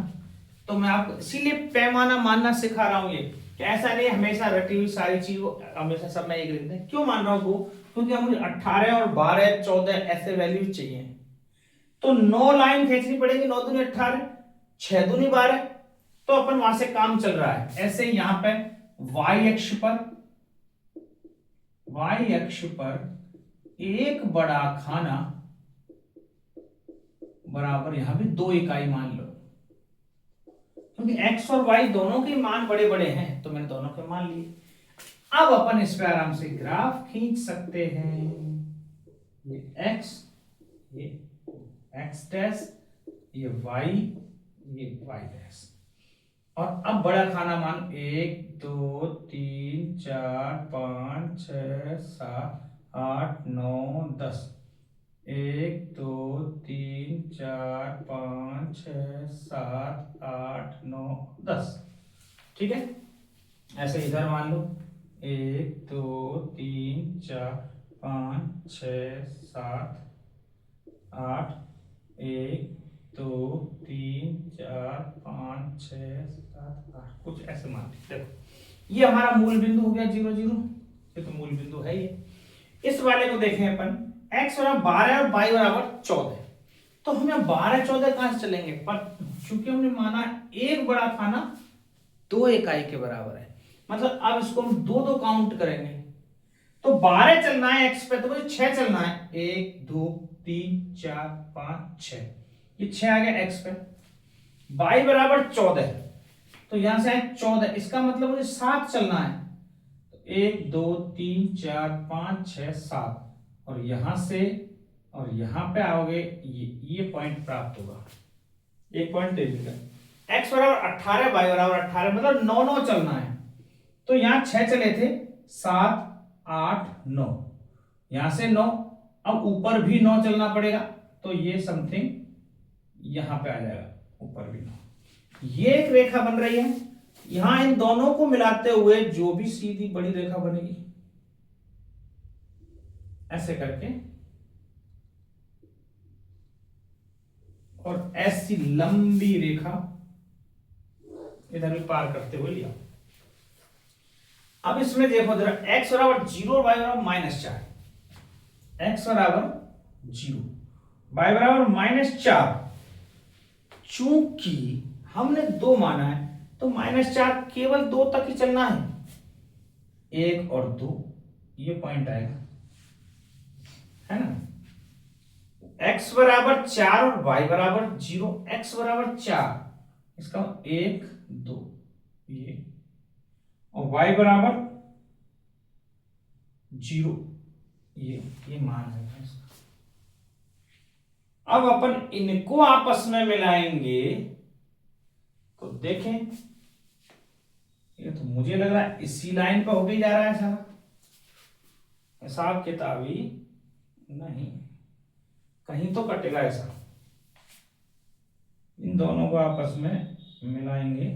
तो मैं आपको इसीलिए पैमाना मानना सिखा रहा हूं। ये कि ऐसा नहीं हमेशा रटी हुई सारी चीज हमेशा सब में एक लिखते हैं। क्यों मान रहा हूं? क्योंकि मुझे 18 और 12 14 ऐसे वैल्यू चाहिए, तो 9 लाइन खींचनी पड़ेगी। 9 दूनी 18, 6 दूनी 12, तो अपन वहां से काम चल रहा है। ऐसे ही यहां पे y अक्ष पर एक बड़ा खाना बराबर यहां भी 2 इकाई मान लो, क्योंकि x और y दोनों के मान बड़े बड़े हैं तो मैंने दोनों के मान लिए। अब अपन इस पे आराम से ग्राफ खींच सकते हैं। ये x, ये x डैश, ये y, ये y डैश। और अब बड़ा खाना मान 1 2 3 4 5 6 7 8 9 10, 1 2 3 4 5 6 7 8 9 10। ठीक है, ऐसे इधर मान लो 1 2 3 4 5 6 7 8, 1 2 3 4 5 6 7 8, कुछ ऐसे मान लो। देखो ये हमारा मूल बिंदु हो गया 0 0, ये तो मूल बिंदु है ये। इस वाले को देखें अपन, x बराबर 12 और y बराबर 14, तो हमें 12 14 कहां से चलेंगे, पर चूंकि हमने माना एक बड़ा खाना 2 इकाई के बराबर है, मतलब अब इसको हम 2 2 काउंट करेंगे, तो 12 चलना है x पे तो मुझे 6 चलना है, 1 2 3 4 5 6, ये 6 आ गया x पे। y बराबर 14, तो यहां से आए 14, इसका मतलब मुझे 7 चलना है, 1 2 3 4 5 6 7, और यहां से और यहां पे आओगे, ये पॉइंट प्राप्त होगा, एक पॉइंट दे दीजिएगा। x बराबर 18, y बराबर 18, मतलब 9 9 चलना है, तो यहां 6 चले थे, 7 8 9, यहां से 9, अब ऊपर भी 9 चलना पड़ेगा, तो ये समथिंग यहां पे आ जाएगा, ऊपर भी 9। ये एक रेखा बन रही है, यहां इन दोनों को मिलाते हुए जो भी सीधी बड़ी रेखा बनेगी, ऐसे करके, और ऐसी लंबी रेखा इधर भी पार करते हुए लिया। अब इसमें देखो जरा, x बराबर 0 और y बराबर -4, x बराबर 0 y बराबर -4, चूंकि हमने 2 माना है तो -4 केवल 2 तक ही चलना है, 1 और 2 ये पॉइंट आएगा, है ना। x बराबर 4 और y बराबर 0, x बराबर 4, इसका 1 2 ये, और y बराबर 0, ये मान है इसका। अब अपन इनको आपस में मिलाएंगे तो देखें, ये तो मुझे लग रहा है इसी लाइन पर होके जा रहा है सारा, हिसाब किताबी नहीं, कहीं तो कटेगा ऐसा। इन दोनों को आपस में मिलाएंगे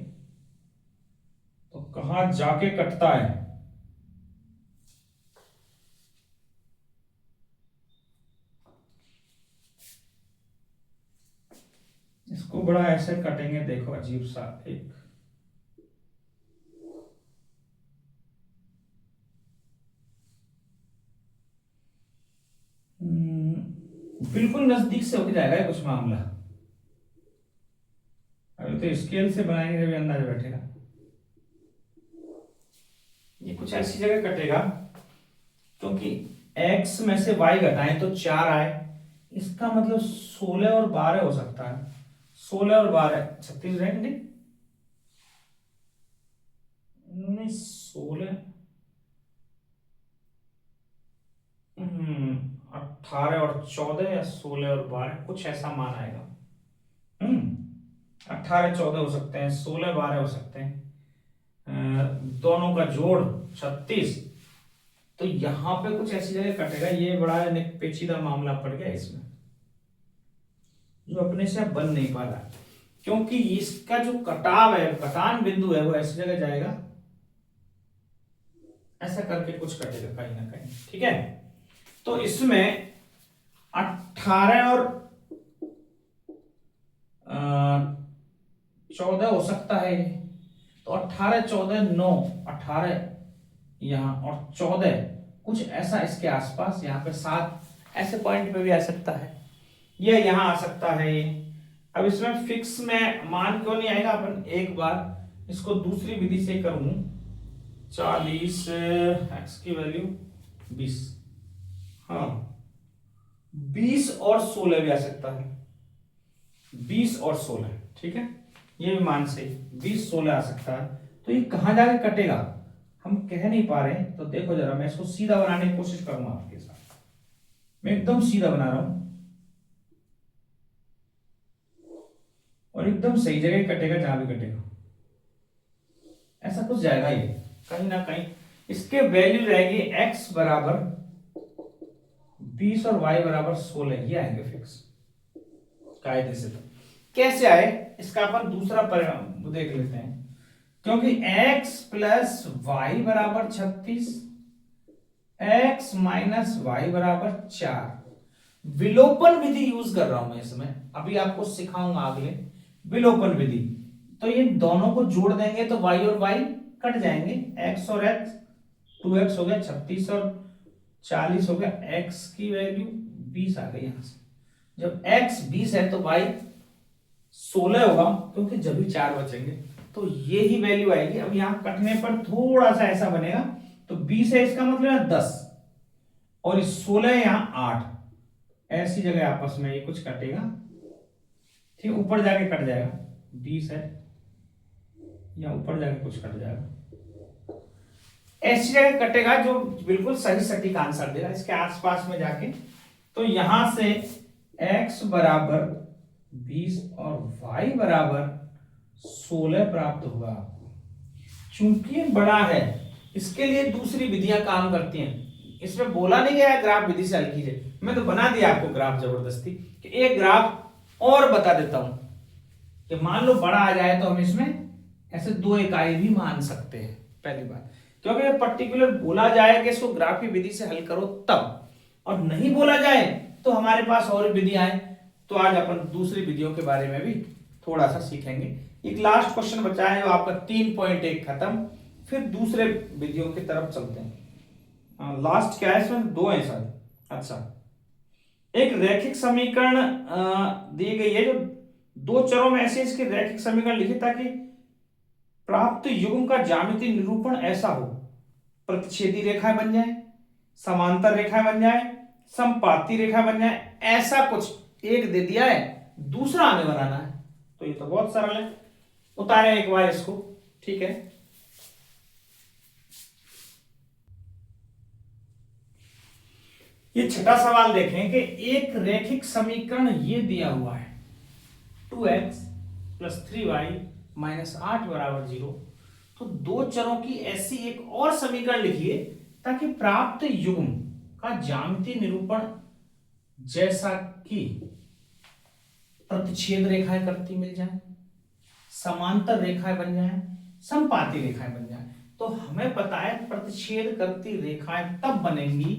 तो कहां जाके कटता है, इसको बड़ा ऐसे कटेंगे, देखो अजीब सा एक, बिल्कुल नजदीक से हो जाएगा कुछ मामला, अभी तो स्केल से बनाएंगे भी अंदाजा बैठेगा। ये कुछ ऐसी जगह कटेगा, क्योंकि x में से y घटाएं तो 4 आए, इसका मतलब 16 और 12 हो सकता है, 16 और 12 36 रहेंगे, नहीं 16 18 और 14 या 16 और 12 कुछ ऐसा मान आएगा। 18 14 हो सकते हैं, 16 12 हो सकते हैं, दोनों का जोड़ 36, तो यहां पे कुछ ऐसी जगह कटेगा। ये बड़ा पेचीदा मामला पड़ गया इसमें, जो अपने से बन नहीं पा रहा, क्योंकि इसका जो कटाव है, कटान बिंदु है, वो ऐसी जगह जाएगा, ऐसा करके कुछ कटेगा कहीं ना कहीं। ठीक है, तो इसमें 18 और 14 हो सकता है, तो 18 14 9, 18 यहां और 14 कुछ ऐसा इसके आसपास, यहां पे 7 ऐसे पॉइंट पे भी आ सकता है, ये यहां आ सकता है ये। अब इसमें फिक्स में मान क्यों नहीं आएगा, अपन एक बार इसको दूसरी विधि से करूं, 40 x की वैल्यू 20, हाँ 20 और 16 भी आ सकता है, 20 और 16, ठीक है, ये भी मान सही, 20 16 आ सकता है। तो ये कहां जाके कटेगा हम कह नहीं पा रहे हैं। तो देखो जरा, मैं इसको सीधा बनाने की कोशिश करूंगा आपके साथ। मैं एकदम सीधा बना रहा हूं और एकदम सही जगह कटेगा जहां भी कटेगा, ऐसा कुछ जाएगा ये कहीं ना कहीं। इसके वैल्यू रहेगी x बराबर 20 और y बराबर 16, ये आएंगे फिक्स कायदे से। तो कैसे आए इसका अपन दूसरा परिणाम देख लेते हैं। क्योंकि x प्लस वाई बराबर 36, x माइनस वाई बराबर 4, विलोपन विधि यूज कर रहा हूं मैं इसमें, अभी आपको सिखाऊंगा आगे विलोपन विधि। तो ये दोनों को जोड़ देंगे तो y और y कट जाएंगे, x और x, 2x हो गया 36 और 40 हो गया, x की वैल्यू 20 आ गई यहां से। जब x 20 है तो y 16 होगा, क्योंकि जब भी 4 बचेंगे तो ये ही वैल्यू आएगी। अब यहां कटने पर थोड़ा सा ऐसा बनेगा, तो 20 है इसका मतलब है 10 और 16 है यहां 8, ऐसी जगह आपस में ये कुछ कटेगा, ठीक, ऊपर जाके कट जाएगा, 20 है या ऊपर जाके कुछ कट जाएगा, ऐसी जगह कटेगा जो बिल्कुल सही सटीक आंसर देगा इसके आसपास में जाके। तो यहां से x बराबर 20 और y बराबर 16 प्राप्त होगा आपको। चूंकि बड़ा है इसके लिए दूसरी विधियां काम करती हैं, इसमें बोला नहीं गया है ग्राफ विधि से हल कीजिए, मैं तो बना दिया आपको ग्राफ जबरदस्ती कि एक ग्राफ और बता देता हूं कि मान लो बड़ा आ जाए तो हम इसमें ऐसे 2 इकाई भी मान सकते हैं, पहली बात। क्योंकि पर्टिकुलर बोला जाए कि इसको ग्राफ की विधि से हल करो तब, और नहीं बोला जाए तो हमारे पास और विधियां हैं। तो आज अपन दूसरी विधियों के बारे में भी थोड़ा सा सीखेंगे। एक लास्ट क्वेश्चन बचा है जो आपका 3.1 खत्म, फिर दूसरे विधियों की तरफ चलते हैं। लास्ट क्या है इसमें, 2 है सर। अच्छा, एक रैखिक समीकरण दी गई है जो 2 चरों में ऐसे इसके रैखिक समीकरण लिखे ताकि प्राप्त युग्म का ज्यामितीय निरूपण ऐसा हो, प्रतिच्छेदी रेखाएं बन जाए, समांतर रेखाएं बन जाए, समपाती रेखा बन जाए, ऐसा कुछ एक दे दिया है, दूसरा हमें बनाना है। तो ये तो बहुत सरल है, उतारे एक बार इसको, ठीक है। ये छठा सवाल देखें कि एक रैखिक समीकरण ये दिया हुआ है 2x प्लस 3y माइनस 8 बराबर 0। तो 2 चरों की ऐसी एक और समीकरण लिखिए ताकि प्राप्त युग्म का ज्यामितीय निरूपण जैसा कि प्रतिच्छेद रेखाएं करती मिल जाए, समांतर रेखाएं बन जाए, समपाती रेखाएं बन जाए। तो हमें पता है प्रतिच्छेद करती रेखाएं तब बनेंगी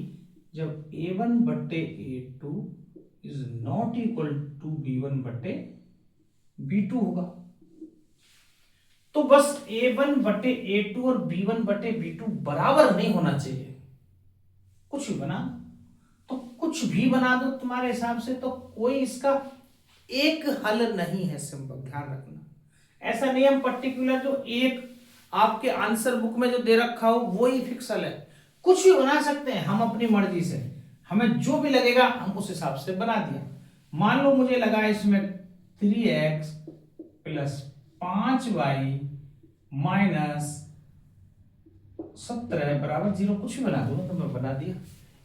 जब a1 बट्टे a2 is not equal to b1 बट्टे b2 होगा। तो बस a1 बटे a2 और b1 बटे b2 बराबर नहीं होना चाहिए। कुछ भी बना तो कुछ भी बना दो तुम्हारे हिसाब से, तो कोई इसका एक हल नहीं है, सिंपल ध्यान रखना। ऐसा नहीं हम पर्टिकुलर जो एक आपके आंसर बुक में जो दे रखा हो वो ही फिक्स हल है, कुछ भी बना सकते हैं हम अपनी मर्जी से, हमें जो भी लगेगा हम उस हिसाब से बना दिया। मान लो मुझे लगा इसमें 3x प्लस 5y माइनस 17 बराबर 0, कुछ भी बना दो तो मैं बना दिया।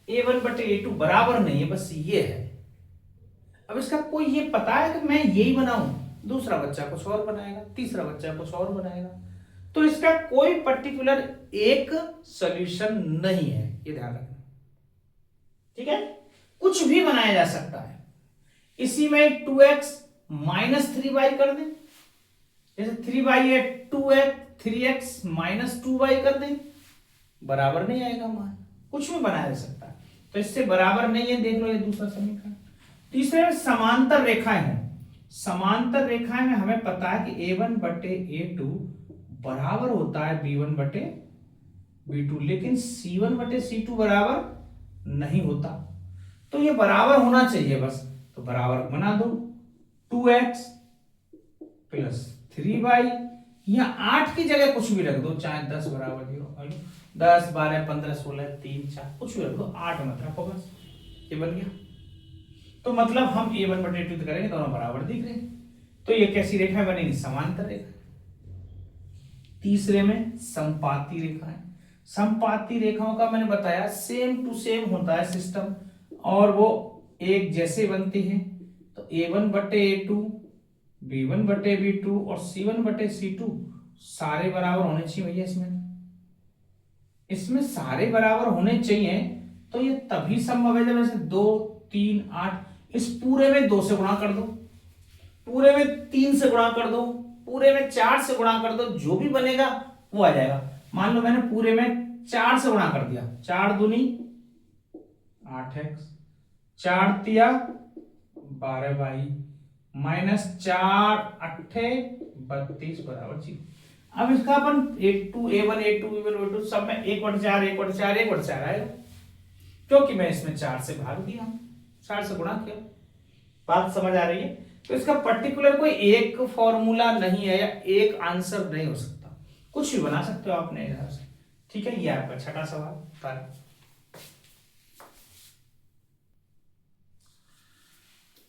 a1 बटे a2 बराबर नहीं है, बस ये है। अब इसका कोई ये पता है कि मैं यही बनाऊं, दूसरा बच्चा कुछ और बनाएगा, तीसरा बच्चा कुछ और बनाएगा, तो इसका कोई पर्टिकुलर एक सॉल्यूशन नहीं है, ये ध्यान रखना, ठीक है। कुछ भी बनाया जा सकता है। इसी में 2x माइनस 3y कर दें, जैसे 3y है 2x 3x माइनस 2y कर दें, बराबर नहीं आएगा मान, कुछ भी बनाया जा सकता है। तो इससे बराबर नहीं है, देख लो ये दूसरा समीकरण। तीसरे में समांतर रेखाएं हैं। समांतर रेखाएं में हमें पता है कि a1 बटे a2 बराबर होता है b1 बटे b2, लेकिन c1 बटे c2 बराबर नहीं होता। तो ये बराबर होना चाहिए बस, तो बराबर बना दो। 2x प्लस 3y या 8 की जगह कुछ भी रख दो, चाहे 10 बराबर 0, 10 12 15 16 3 4 कुछ भी रख दो, 8 मत रखो बस, ये बन गया। तो मतलब हम a1 बटे 2 करेंगे, दोनों बराबर दिख रहे हैं। तो ये कैसी रेखा बनेगी? समांतर रेखा। तीसरे में समपाती रेखा है। समपाती रेखाओं का मैंने बताया सेम टू सेम होता है सिस्टम, और वो एक जैसे बनती हैं। तो A1 बटे A2, B1 बटे B2 और C1 बटे C2 सारे बराबर होने चाहिए भैया। इसमें सारे बराबर होने चाहिए, तो ये तभी संभव है जब ऐसे 2 3 8 इस पूरे में 2 से गुणा कर दो, पूरे में 3 से गुणा कर दो, पूरे में 4 से गुणा कर दो, जो भी बनेगा वो आ जाएगा। मान लो मैंने पूरे में 4 से गुणा कर दिया, 4 दूनी 8x, 4 तिया 12y माइनस 4 अट्ठे 32 बराबर 0। अब इसका अपन A2 A1 A2 B1 B2 सब में 1/4 1/4 1/4 आएगा, क्योंकि मैं इसमें 4 से भाग दिया, 4 से गुणा किया। बात समझ आ रही है? तो इसका पर्टिकुलर कोई एक फॉर्मूला नहीं है या एक आंसर नहीं हो सकता, कुछ भी बना सकते हो अपने हिसाब से। ठीक है, ये आपका छठा सवाल।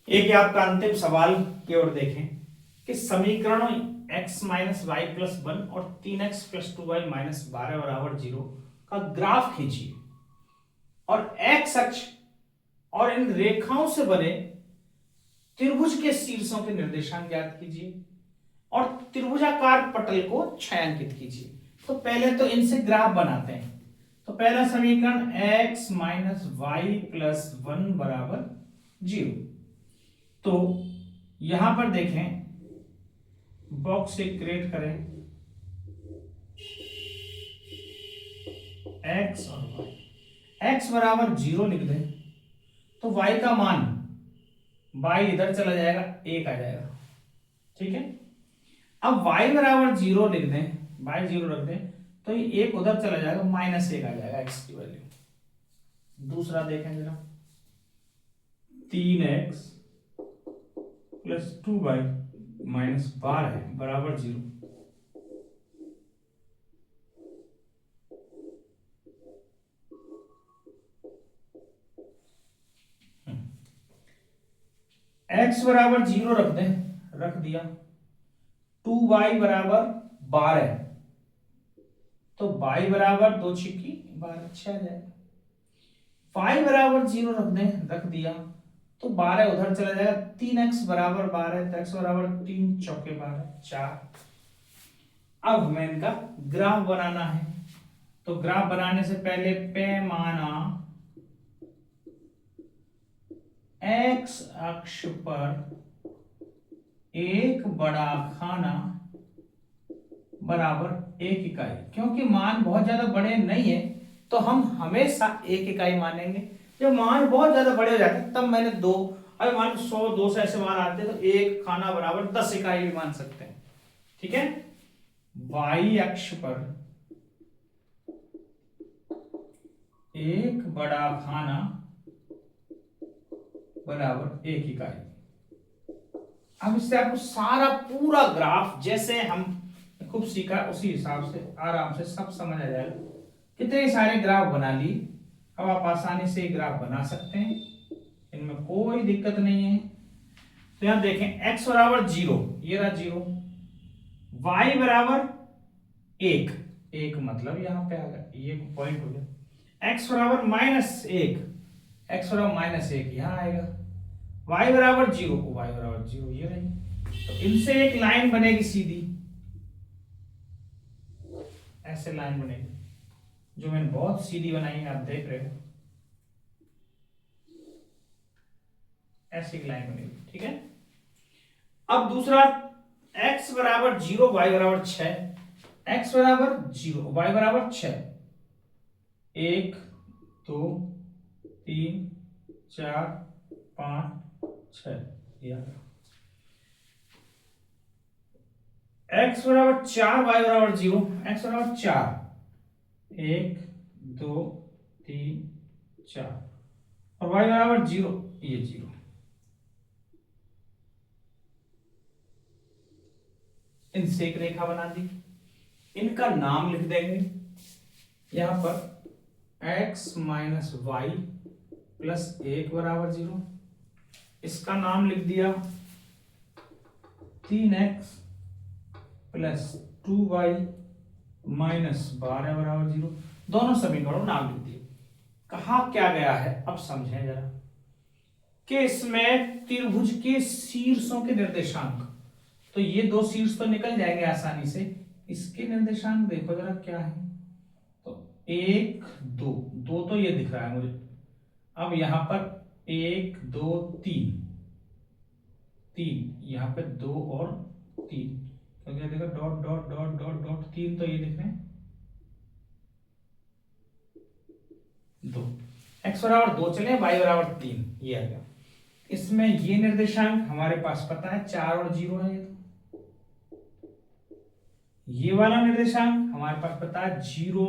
एक आपका अंतिम सवाल की ओर देखें कि समीकरणों x माइनस वाई प्लस 1 और 3x प्लस 2y माइनस 12 बराबर 0 का ग्राफ खींचिए और x अक्ष और इन रेखाओं से बने त्रिभुज के शीर्षों के निर्देशांक ज्ञात कीजिए और त्रिभुजाकार पटल को छायांकित कीजिए। तो पहले तो इनसे ग्राफ बनाते हैं। तो पहला समीकरण x माइनस वाई प्लस 1 बराबर 0। तो यहां पर देखें, बॉक्स एक क्रिएट करें, x और y, x बराबर 0 लिख दें तो y का मान, y इधर चला जाएगा 1 आ जाएगा। ठीक है, अब y बराबर 0 लिख दें, y 0 रख दें तो ये 1 उधर चला जाएगा, -1 आ जाएगा x की वैल्यू। दूसरा देखें जरा, 3x प्लस 2y माइनस 12 बराबर 0। x बराबर 0 रख दें, रख दिया। 2y बराबर 12, तो y बराबर 2 छिक्की 12 6 आ जाएगा। y बराबर 0 रख दें, रख दिया, तो 12 उधर चला जाएगा। 3x बराबर 12, तो x बराबर 3 चौके 12 4। अब हमें इनका ग्राफ बनाना है। तो ग्राफ बनाने से पहले पैमाना x अक्ष पर एक बड़ा खाना बराबर 1 इकाई, क्योंकि मान बहुत ज्यादा बड़े नहीं है तो हम हमेशा 1 इकाई मानेंगे। जब मान बहुत ज्यादा बड़े हो जाते हैं तब मैंने 2, अगर मान 100 200 ऐसे मान आते हैं तो 1 खाना बराबर 10 इकाई भी मान सकते हैं। ठीक है, y अक्ष पर एक बड़ा खाना बराबर 1 इकाई। अब इससे आपको सारा पूरा ग्राफ जैसे हम खूब सीखा उसी हिसाब से आराम से सब समझ आ जाएगा। कितने सारे ग्राफ बना ली, अब आप आसानी से ग्राफ बना सकते हैं, इनमें कोई दिक्कत नहीं है। तो यहां देखें x बराबर 0, ये रहा 0, y बराबर 1, 1 मतलब यहां पे आ गया, ये पॉइंट हो गया। x बराबर -1, x बराबर -1 यहां आएगा। y बराबर 0, y बराबर 0 ये रही। तो इनसे एक लाइन बनेगी सीधी, ऐसे लाइन बनेगी, जो मैंने बहुत सीधी बनाई है, आप देख रहे हो, ऐसी लाइन बनेगी। ठीक है, अब दूसरा x बराबर 0, y बराबर 6, x बराबर 0, y बराबर 6, 1 2 3 4 5 6, x बराबर 4, y बराबर 0, x बराबर 4, 1 2 3 4 और y बराबर 0, ये 0। इनसे एक रेखा बना दी, इनका नाम लिख देंगे यहां पर x माइनस वाई प्लस 1 बराबर 0, इसका नाम लिख दिया 3x प्लस 2y माइनस 12 बराबर 0। दोनों समीकरणों नाम लिख दिए। कहा क्या गया है अब समझें जरा कि इसमें त्रिभुज के शीर्षों के निर्देशांक, तो ये दो शीर्ष तो निकल जाएंगे आसानी से, इसके निर्देशांक देखो जरा क्या है। तो 1 2 2 तो ये दिख रहा है मुझे। अब यहां पर 1 2 3 3, यहाँ पे 2 और 3, तो क्या देखो dot dot dot dot dot 3, तो ये दिख रहे हैं 2। x बराबर 2 चले, y बराबर 3, ये आ गया। इसमें ये निर्देशांक हमारे पास पता है 4 और 0 है। ये वाला निर्देशांक हमारे पास पता है 0,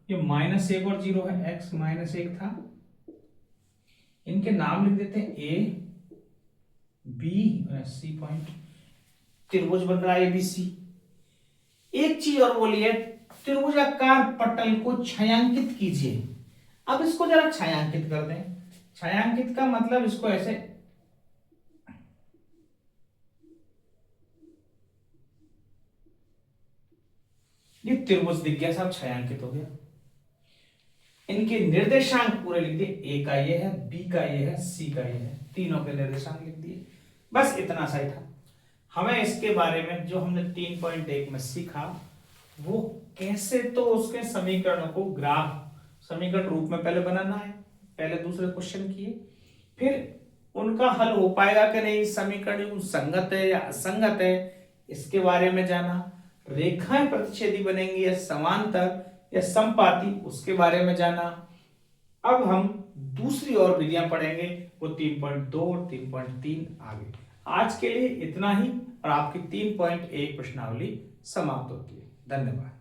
ये -1 और 0 है, x -1 था। इनके नाम लिख देते हैं a b और c पॉइंट। त्रिभुज बन रहा है ABC। एक चीज और बोलिए, त्रिभुजाकार पटल को छायांकित कीजिए। अब इसको जरा छायांकित कर दें। छायांकित का मतलब इसको ऐसे, ये त्रिभुज दिख गया साहब, छायांकित हो गया। इनके निर्देशांक पूरे लिख दिए, ए का ये है, बी का ये है, सी का ये है, तीनों के निर्देशांक लिख दिए। बस इतना सा ही था। हमें इसके बारे में जो हमने 3.1 में सीखा वो कैसे तो उसके समीकरणों को ग्राफ समीकरण रूप में पहले बनाना है, पहले दूसरे क्वेश्चन किए, फिर उनका हल हो पाएगा कि नहीं, समीकरण संगत है या असंगत है इसके बारे में जाना, रेखाएं प्रतिच्छेदी बनेंगी या समांतर या समपाती उसके बारे में जाना। अब हम दूसरी और विधियां पढ़ेंगे, वो 3.2 और 3.3 आगे। आज के लिए इतना ही और आपकी 3.1 प्रश्नावली समाप्त होती है। धन्यवाद।